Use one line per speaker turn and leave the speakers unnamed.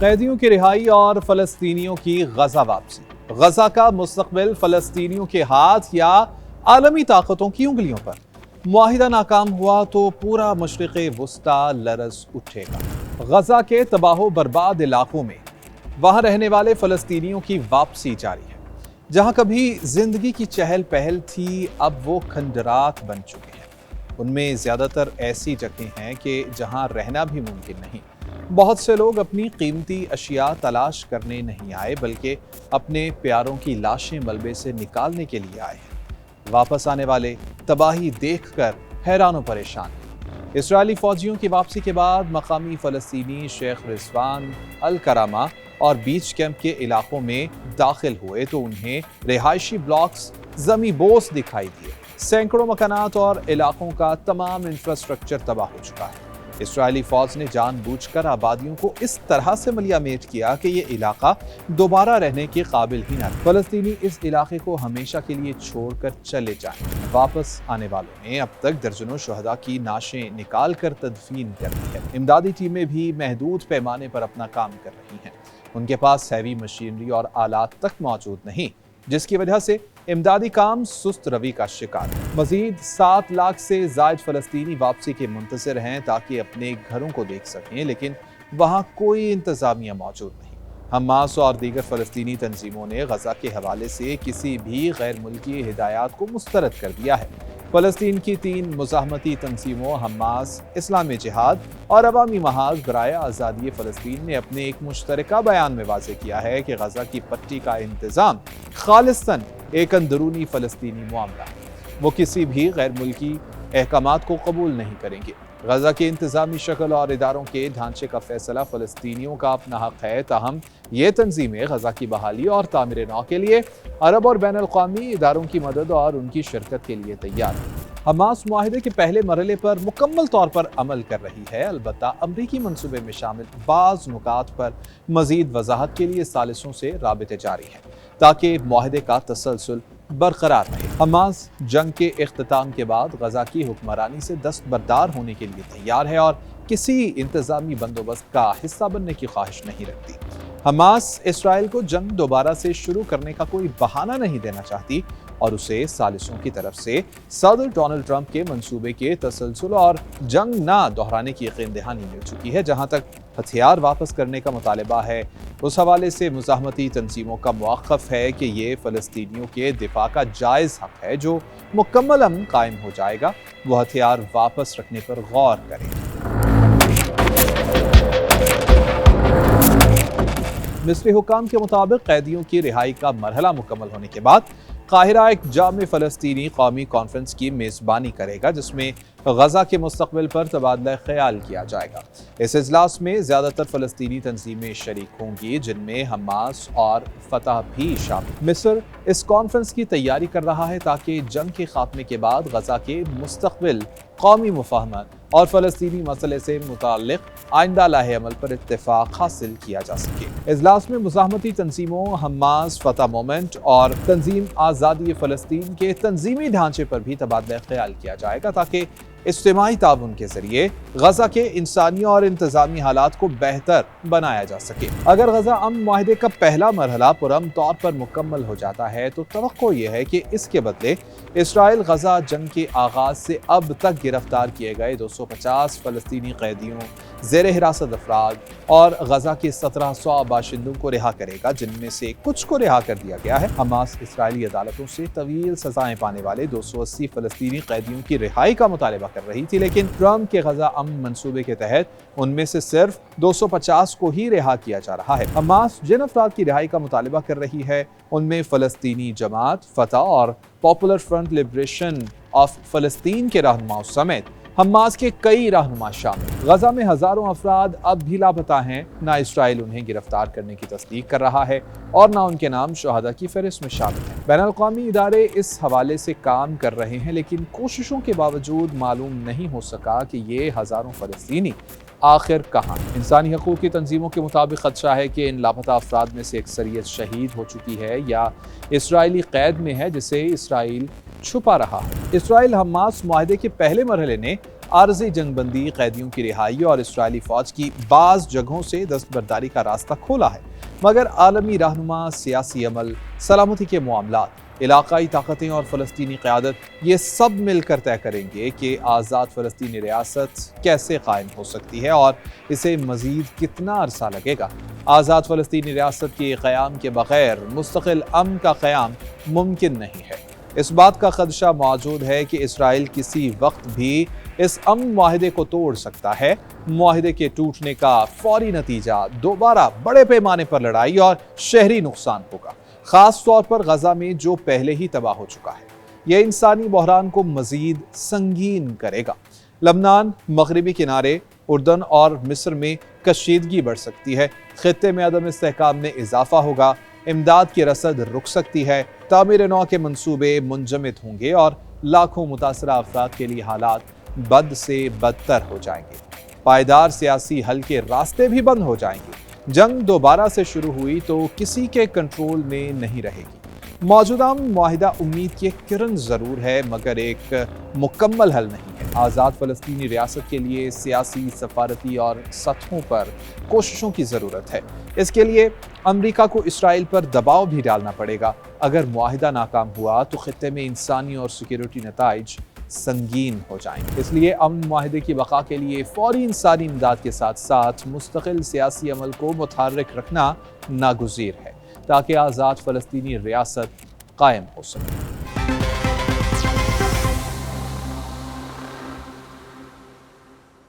قیدیوں کی رہائی اور فلسطینیوں کی غزہ واپسی۔ غزہ کا مستقبل فلسطینیوں کے ہاتھ یا عالمی طاقتوں کی انگلیوں پر؟ معاہدہ ناکام ہوا تو پورا مشرق وسطی لرز اٹھے گا۔ غزہ کے تباہ و برباد علاقوں میں وہاں رہنے والے فلسطینیوں کی واپسی جاری ہے۔ جہاں کبھی زندگی کی چہل پہل تھی، اب وہ کھنڈرات بن چکے ہیں۔ ان میں زیادہ تر ایسی جگہیں ہیں کہ جہاں رہنا بھی ممکن نہیں۔ بہت سے لوگ اپنی قیمتی اشیاء تلاش کرنے نہیں آئے، بلکہ اپنے پیاروں کی لاشیں ملبے سے نکالنے کے لیے آئے ہیں۔ واپس آنے والے تباہی دیکھ کر حیران و پریشان ہیں۔ اسرائیلی فوجیوں کی واپسی کے بعد مقامی فلسطینی شیخ رضوان، الکرامہ اور بیچ کیمپ کے علاقوں میں داخل ہوئے تو انہیں رہائشی بلاکس زمیں بوس دکھائی دیے۔ سینکڑوں مکانات اور علاقوں کا تمام انفراسٹرکچر تباہ ہو چکا ہے۔ اسرائیلی فوج نے جان بوجھ کر آبادیوں کو اس طرح سے ملیا میٹ کیا کہ یہ علاقہ دوبارہ رہنے کے قابل ہی نہ رہا۔ فلسطینی اس علاقے کو ہمیشہ کے لیے چھوڑ کر چلے جائیں۔ واپس آنے والوں نے اب تک درجنوں شہداء کی نعشیں نکال کر تدفین کر دی ہے۔ امدادی ٹیمیں بھی محدود پیمانے پر اپنا کام کر رہی ہیں۔ ان کے پاس ہیوی مشینری اور آلات تک موجود نہیں، جس کی وجہ سے امدادی کام سست روی کا شکار ہے۔ مزید 7 لاکھ سے زائد فلسطینی واپسی کے منتظر ہیں تاکہ اپنے گھروں کو دیکھ سکیں، لیکن وہاں کوئی انتظامیہ موجود نہیں۔ حماس اور دیگر فلسطینی تنظیموں نے غزہ کے حوالے سے کسی بھی غیر ملکی ہدایات کو مسترد کر دیا ہے۔ فلسطین کی 3 مزاحمتی تنظیموں حماس، اسلامی جہاد اور عوامی محاذ برائے آزادی فلسطین نے اپنے ایک مشترکہ بیان میں واضح کیا ہے کہ غزہ کی پٹی کا انتظام خالصتاً ایک اندرونی فلسطینی معاملہ ہے۔ وہ کسی بھی غیر ملکی احکامات کو قبول نہیں کریں گے۔ غزہ کے انتظامی شکل اور اداروں کے ڈھانچے کا فیصلہ فلسطینیوں کا اپنا حق ہے، تاہم یہ تنظیمیں غزہ کی بحالی اور تعمیر نو کے لیے عرب اور بین الاقوامی اداروں کی مدد اور ان کی شرکت کے لیے تیار ہیں۔ حماس معاہدے کے پہلے مرحلے پر مکمل طور پر عمل کر رہی ہے، البتہ امریکی منصوبے میں شامل بعض نکات پر مزید وضاحت کے لیے ثالثوں سے رابطے جاری ہیں تاکہ معاہدے کا تسلسل برقرار رہے۔ حماس جنگ کے اختتام کے بعد غزہ کی حکمرانی سے دستبردار ہونے کے لیے تیار ہے اور کسی انتظامی بندوبست کا حصہ بننے کی خواہش نہیں رکھتی۔ حماس اسرائیل کو جنگ دوبارہ سے شروع کرنے کا کوئی بہانہ نہیں دینا چاہتی اور اسے ثالثوں کی طرف سے صدر ڈونلڈ ٹرمپ کے منصوبے کے تسلسل اور جنگ نہ دہرانے کی یقین دہانی مل چکی ہے۔ جہاں تک ہتھیار واپس کرنے کا مطالبہ ہے، اس حوالے سے مزاحمتی تنظیموں کا موقف ہے کہ یہ فلسطینیوں کے دفاع کا جائز حق ہے۔ جو مکمل امن قائم ہو جائے گا، وہ ہتھیار واپس رکھنے پر غور کرے۔ مصری حکام کے مطابق قیدیوں کی رہائی کا مرحلہ مکمل ہونے کے بعد قاہرہ ایک جامع فلسطینی قومی کانفرنس کی میزبانی کرے گا، جس میں غزہ کے مستقبل پر تبادلہ خیال کیا جائے گا۔ اس اجلاس میں زیادہ تر فلسطینی تنظیمیں شریک ہوں گی، جن میں حماس اور فتح بھی شامل۔ مصر اس کانفرنس کی تیاری کر رہا ہے تاکہ جنگ کے خاتمے کے بعد غزہ کے مستقبل، قومی مفاہمت اور فلسطینی مسئلے سے متعلق آئندہ لاہ عمل پر اتفاق حاصل کیا جا سکے۔ اجلاس میں مزاحمتی تنظیموں، حماس، فتح مومنٹ اور تنظیم آزادی فلسطین کے تنظیمی ڈھانچے پر بھی تبادلہ خیال کیا جائے گا تاکہ اجتماعی تعاون کے ذریعے غزہ کے انسانی اور انتظامی حالات کو بہتر بنایا جا سکے۔ اگر غزہ امن معاہدے کا پہلا مرحلہ پرامن طور پر مکمل ہو جاتا ہے تو توقع یہ ہے کہ اس کے بدلے اسرائیل غزہ جنگ کے آغاز سے اب تک گرفتار کیے گئے 250 فلسطینی قیدیوں، زیر حراست افراد اور غزہ کے 1700 باشندوں کو رہا کرے گا، جن میں سے کچھ کو رہا کر دیا گیا ہے۔ حماس اسرائیلی عدالتوں سے طویل سزائیں پانے والے 280 فلسطینی قیدیوں کی رہائی کا مطالبہ کر رہی تھی، لیکن ٹرمپ کے غزہ امن منصوبے کے تحت ان میں سے صرف 250 کو ہی رہا کیا جا رہا ہے۔ حماس جن افراد کی رہائی کا مطالبہ کر رہی ہے، ان میں فلسطینی جماعت فتح اور پاپولر فرنٹ لبریشن آف فلسطین کے رہنماؤں سمیت حماس کے کئی رہنما شامل۔ غزہ میں ہزاروں افراد اب بھی لاپتہ ہیں، نہ اسرائیل انہیں گرفتار کرنے کی تصدیق کر رہا ہے اور نہ ان کے نام شہداء کی فہرست میں شامل ہیں۔ بین الاقوامی ادارے اس حوالے سے کام کر رہے ہیں، لیکن کوششوں کے باوجود معلوم نہیں ہو سکا کہ یہ ہزاروں فلسطینی آخر کہاں؟ انسانی حقوق کی تنظیموں کے مطابق خدشہ ہے کہ ان لاپتہ افراد میں سے اکثریت شہید ہو چکی ہے یا اسرائیلی قید میں ہے، جسے اسرائیل چھپا رہا ہے۔ اسرائیل حماس معاہدے کے پہلے مرحلے نے عارضی جنگ بندی، قیدیوں کی رہائی اور اسرائیلی فوج کی بعض جگہوں سے دستبرداری کا راستہ کھولا ہے، مگر عالمی رہنما، سیاسی عمل، سلامتی کے معاملات، علاقائی طاقتیں اور فلسطینی قیادت یہ سب مل کر طے کریں گے کہ آزاد فلسطینی ریاست کیسے قائم ہو سکتی ہے اور اسے مزید کتنا عرصہ لگے گا۔ آزاد فلسطینی ریاست کے قیام کے بغیر مستقل امن کا قیام ممکن نہیں ہے۔ اس بات کا خدشہ موجود ہے کہ اسرائیل کسی وقت بھی اس امن معاہدے کو توڑ سکتا ہے۔ معاہدے کے ٹوٹنے کا فوری نتیجہ دوبارہ بڑے پیمانے پر لڑائی اور شہری نقصان ہوگا، خاص طور پر غزہ میں جو پہلے ہی تباہ ہو چکا ہے۔ یہ انسانی بحران کو مزید سنگین کرے گا۔ لبنان، مغربی کنارے، اردن اور مصر میں کشیدگی بڑھ سکتی ہے، خطے میں عدم استحکام میں اضافہ ہوگا، امداد کی رسد رک سکتی ہے، تعمیر نو کے منصوبے منجمد ہوں گے اور لاکھوں متاثرہ افراد کے لیے حالات بد سے بدتر ہو جائیں گے۔ پائیدار سیاسی حل کے راستے بھی بند ہو جائیں گے۔ جنگ دوبارہ سے شروع ہوئی تو کسی کے کنٹرول میں نہیں رہے گی۔ موجودہ معاہدہ امید کی ایک کرن ضرور ہے، مگر ایک مکمل حل نہیں ہے۔ آزاد فلسطینی ریاست کے لیے سیاسی، سفارتی اور سطحوں پر کوششوں کی ضرورت ہے۔ اس کے لیے امریکہ کو اسرائیل پر دباؤ بھی ڈالنا پڑے گا۔ اگر معاہدہ ناکام ہوا تو خطے میں انسانی اور سیکیورٹی نتائج سنگین ہو جائیں گے۔ اس لیے امن معاہدے کی بقا کے لیے فوری انسانی امداد کے ساتھ ساتھ مستقل سیاسی عمل کو متحرک رکھنا ناگزیر ہے، تاکہ آزاد فلسطینی ریاست قائم ہو سکے۔